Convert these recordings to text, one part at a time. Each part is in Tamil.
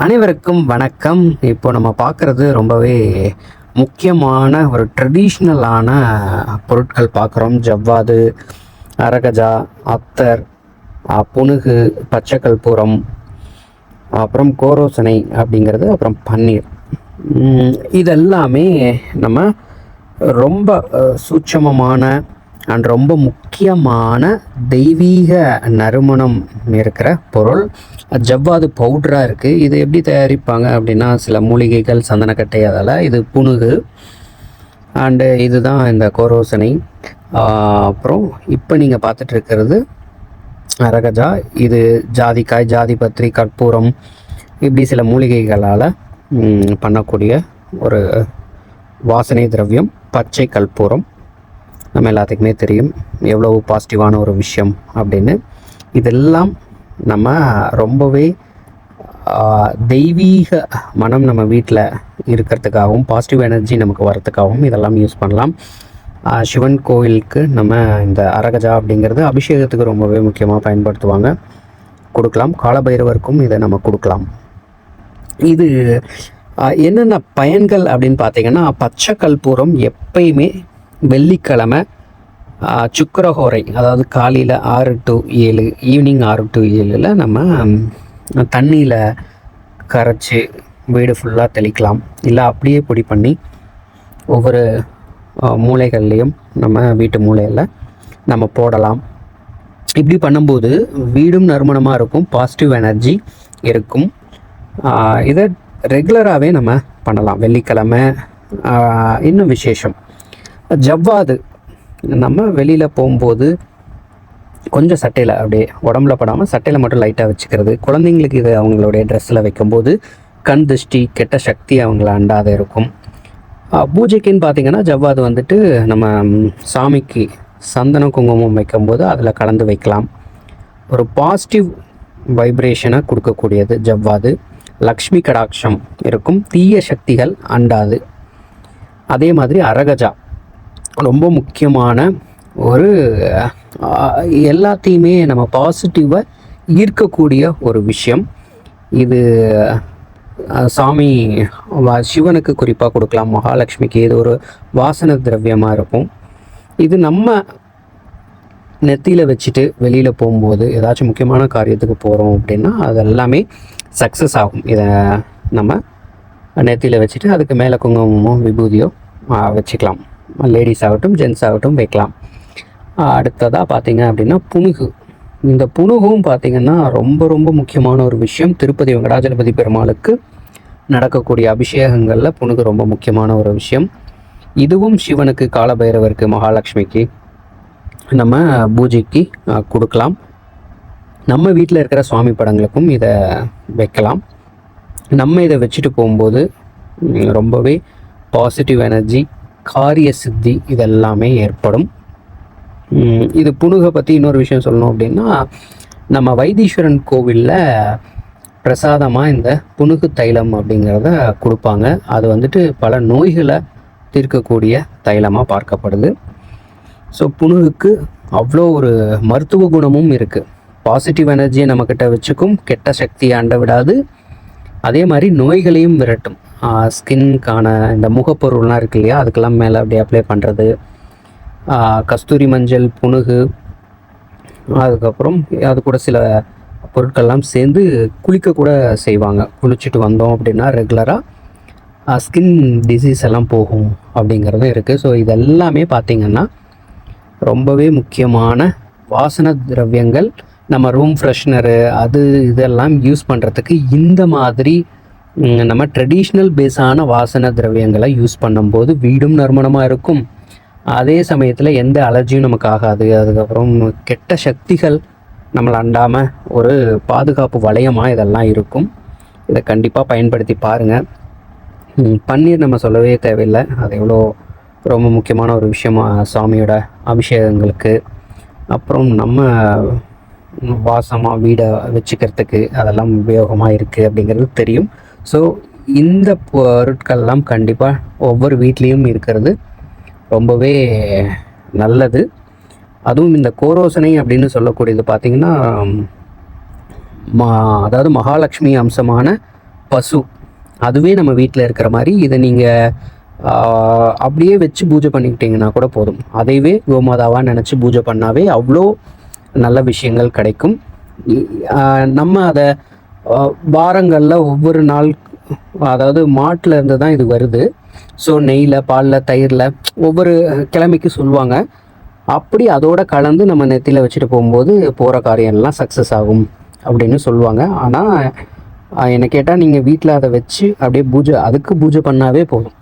அனைவருக்கும் வணக்கம். இப்போ நம்ம பார்க்குறது ரொம்பவே முக்கியமான ஒரு ட்ரெடிஷ்னலான பொருட்கள் பார்க்குறோம். ஜவ்வாது, அரகஜா, அத்தர், புனுகு, பச்சை கற்பூரம், அப்புறம் கோரோசனை அப்படிங்கிறது, அப்புறம் பன்னீர். இதெல்லாமே நம்ம ரொம்ப சூட்சமமான அண்ட் ரொம்ப முக்கியமான தெய்வீக நறுமணம் இருக்கிற பொருள். ஜவ்வாது பவுடராக இருக்குது. இது எப்படி தயாரிப்பாங்க அப்படின்னா, சில மூலிகைகள், சந்தனக்கட்டை, அதெல்லாம். இது புனுகு அண்டு இதுதான் இந்த கோரோசனை. அப்புறம் இப்போ நீங்கள் பார்த்துட்டு இருக்கிறது அரகஜா. இது ஜாதிக்காய், ஜாதிபத்திரி, கற்பூரம், இப்படி சில மூலிகைகளால் பண்ணக்கூடிய ஒரு வாசனை திரவியம் பச்சை கற்பூரம். நம்ம எல்லாத்துக்குமே தெரியும் எவ்வளவு பாசிட்டிவான ஒரு விஷயம் அப்படின்னு. இதெல்லாம் நம்ம ரொம்பவே தெய்வீக மனம் நம்ம வீட்டில் இருக்கிறதுக்காகவும் பாசிட்டிவ் எனர்ஜி நமக்கு வரத்துக்காகவும் இதெல்லாம் யூஸ் பண்ணலாம். சிவன் கோவிலுக்கு நம்ம இந்த அரகஜா அப்படிங்கிறது அபிஷேகத்துக்கு ரொம்பவே முக்கியமாக பயன்படுத்துவாங்க, கொடுக்கலாம். காலபைரவருக்கும் இதை நம்ம கொடுக்கலாம். இது என்னென்ன பயன்கள் அப்படின்னு பார்த்தீங்கன்னா, பச்சை கற்பூரம் எப்பயுமே வெள்ளிக்கிழமை சுக்கரஹோரை, அதாவது காலையில் 6 to 7, ஈவினிங் 6 to 7 நம்ம தண்ணியில் கரைச்சி வீடு ஃபுல்லாக தெளிக்கலாம். இல்லை அப்படியே பொடி பண்ணி ஒவ்வொரு மூலைகள்லேயும் நம்ம வீட்டு மூலையில் நம்ம போடலாம். இப்படி பண்ணும்போது வீடும் நறுமணமாக இருக்கும், பாசிட்டிவ் எனர்ஜி இருக்கும். இதை ரெகுலராகவே நம்ம பண்ணலாம். வெள்ளிக்கிழமை இன்னும் விசேஷம். ஜவ்வாது நம்ம வெளியில் போகும்போது கொஞ்சம் சட்டையில் அப்படியே உடம்புல படாமல் சட்டையில் மட்டும் லைட்டாக வச்சுக்கிறது. குழந்தைங்களுக்கு இது அவங்களுடைய ட்ரெஸ்ஸில் வைக்கும்போது கண் திருஷ்டி, கெட்ட சக்தி அவங்கள அண்டாத இருக்கும். பூஜைக்குன்னு பார்த்திங்கன்னா ஜவ்வாது வந்துட்டு நம்ம சாமிக்கு சந்தன குங்குமம் வைக்கும்போது அதில் கலந்து வைக்கலாம். ஒரு பாசிட்டிவ் வைப்ரேஷனை கொடுக்கக்கூடியது ஜவ்வாது. லக்ஷ்மி கடாட்சம் இருக்கும், தீய சக்திகள் அண்டாது. அதே மாதிரி அரகஜா ரொம்ப முக்கியமான ஒரு எல்லாத்தையுமே நம்ம பாசிட்டிவாக ஈர்க்கக்கூடிய ஒரு விஷயம். இது சாமி சிவனுக்கு குறிப்பாக கொடுக்கலாம், மகாலட்சுமிக்கு இது ஒரு வாசன திரவியமாக இருக்கும். இது நம்ம நெத்தியில் வச்சுட்டு வெளியில் போகும்போது ஏதாச்சும் முக்கியமான காரியத்துக்கு போகிறோம் அப்படின்னா அது எல்லாமே சக்ஸஸ் ஆகும். இதை நம்ம நெத்தியில் வச்சுட்டு அதுக்கு மேலே குங்குமமோ விபூதியோ வச்சுக்கலாம். லேடிஸ் ஆகட்டும், ஜென்ஸ் ஆகட்டும் வைக்கலாம். அடுத்ததாக பார்த்திங்க அப்படின்னா புனுகு. இந்த புனுகும் பார்த்திங்கன்னா ரொம்ப ரொம்ப முக்கியமான ஒரு விஷயம். திருப்பதி வெங்கடாஜலபதி பெருமாளுக்கு நடக்கக்கூடிய அபிஷேகங்களில் புனுகு ரொம்ப முக்கியமான ஒரு விஷயம். இதுவும் சிவனுக்கு, காலபைரவருக்கு, மகாலட்சுமிக்கு நம்ம பூஜைக்கு கொடுக்கலாம். நம்ம வீட்டில் இருக்கிற சுவாமி படங்களுக்கும் இதை வைக்கலாம். நம்ம இதை வச்சுட்டு போகும்போது ரொம்பவே பாசிட்டிவ் எனர்ஜி, காரிய சித்தி இதெல்லாமே ஏற்படும். இது புனுகை பற்றி இன்னொரு விஷயம் சொல்லணும் அப்படின்னா, நம்ம வைத்தீஸ்வரன் கோவிலில் பிரசாதமாக இந்த புனுகு தைலம் அப்படிங்கிறத கொடுப்பாங்க. அது வந்துட்டு பல நோய்களை தீர்க்கக்கூடிய தைலமாக பார்க்கப்படுது. ஸோ புனுகுக்கு அவ்வளோ ஒரு மருத்துவ குணமும் இருக்குது. பாசிட்டிவ் எனர்ஜியை நம்மக்கிட்ட வச்சுக்கும், கெட்ட சக்தியை அண்ட விடாது. அதே மாதிரி நோய்களையும் விரட்டும். ஸ்கின்கான இந்த முகப்பொருள்லாம் இருக்கு இல்லையா, அதுக்கெல்லாம் மேலே அப்படியே அப்ளை பண்ணுறது. கஸ்தூரி மஞ்சள், புனுகு, அதுக்கப்புறம் அது கூட சில பொருட்கள்லாம் சேர்ந்து குளிக்கக்கூட செய்வாங்க. குளிச்சுட்டு வந்தோம் அப்படின்னா ரெகுலராக ஸ்கின் டிசீஸ் எல்லாம் போகும் அப்படிங்கிறது இருக்குது. ஸோ இதெல்லாமே பார்த்திங்கன்னா ரொம்பவே முக்கியமான வாசன திரவியங்கள். நம்ம ரூம் ஃப்ரெஷ்னரு அது இதெல்லாம் யூஸ் பண்ணுறதுக்கு இந்த மாதிரி நம்ம ட்ரெடிஷ்னல் பேஸான வாசன திரவியங்களை யூஸ் பண்ணும்போது வீடும் நறுமணமாக இருக்கும். அதே சமயத்தில் எந்த அலர்ஜியும் நமக்கு ஆகாது. அதுக்கப்புறம் கெட்ட சக்திகள் நம்மளை அண்டாமல் ஒரு பாதுகாப்பு வளையமாக இதெல்லாம் இருக்கும். இதை கண்டிப்பாக பயன்படுத்தி பாருங்கள். பன்னீர் நம்ம சொல்லவே தேவையில்லை, அது எவ்வளோ ரொம்ப முக்கியமான ஒரு விஷயமாக சாமியோட அபிஷேகங்களுக்கு. அப்புறம் நம்ம வாசமாக வீடை வச்சுக்கிறதுக்கு அதெல்லாம் உபயோகமாக இருக்குது அப்படிங்கிறது தெரியும். ஸோ இந்த பொருட்கள்லாம் கண்டிப்பாக ஒவ்வொரு வீட்லேயும் இருக்கிறது ரொம்பவே நல்லது. அதுவும் இந்த கோரோசனை அப்படின்னு சொல்லக்கூடியது பார்த்திங்கன்னா அதாவது மகாலட்சுமி அம்சமான பசு, அதுவே நம்ம வீட்டில் இருக்கிற மாதிரி இதை நீங்கள் அப்படியே வச்சு பூஜை பண்ணிக்கிட்டிங்கன்னா கூட போதும். அதைவே கோமாதாவாக நினச்சி பூஜை பண்ணாவே அவ்வளோ நல்ல விஷயங்கள் கிடைக்கும். நம்ம அதை வாரங்களில் ஒவ்வொரு நாள், அதாவது மாட்டில் இருந்து தான் இது வருது. ஸோ நெய்யில், பாலில், தயிரில் ஒவ்வொரு கிழமைக்கு சொல்லுவாங்க. அப்படி அதோட கலந்து நம்ம நெத்தியில் வச்சுட்டு போகும்போது போகிற காரியம்லாம் சக்ஸஸ் ஆகும் அப்படின்னு சொல்லுவாங்க. ஆனால் என்னை கேட்டால் நீங்கள் வீட்டில் அதை வச்சு அப்படியே அதுக்கு பூஜை பண்ணாவே போதும்.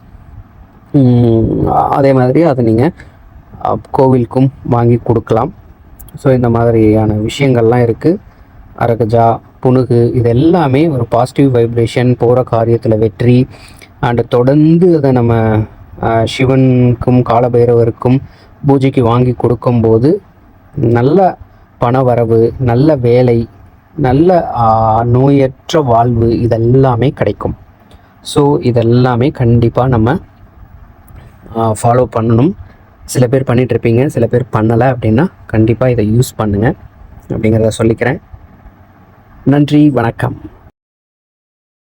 அதே மாதிரி அதை நீங்கள் கோவிலுக்கும் வாங்கி கொடுக்கலாம். ஸோ இந்த மாதிரியான விஷயங்கள்லாம் இருக்குது. அரகஜா, புனுகு, இது எல்லாமே ஒரு பாசிட்டிவ் வைப்ரேஷன், போகிற காரியத்தில் வெற்றி. அண்டு தொடர்ந்து அதை நம்ம சிவனுக்கும் காலபைரவருக்கும் பூஜைக்கு வாங்கி கொடுக்கும்போது நல்ல பண வரவு, நல்ல வேலை, நல்ல நோயற்ற வாழ்வு இதெல்லாமே கிடைக்கும். ஸோ இதெல்லாமே கண்டிப்பாக நம்ம ஃபாலோ பண்ணணும். சில பேர் பண்ணிகிட்ருப்பீங்க, சில பேர் பண்ணலை அப்படின்னா கண்டிப்பாக இதை யூஸ் பண்ணுங்கள் அப்படிங்கிறத சொல்லிக்கிறேன். நன்றி, வணக்கம்.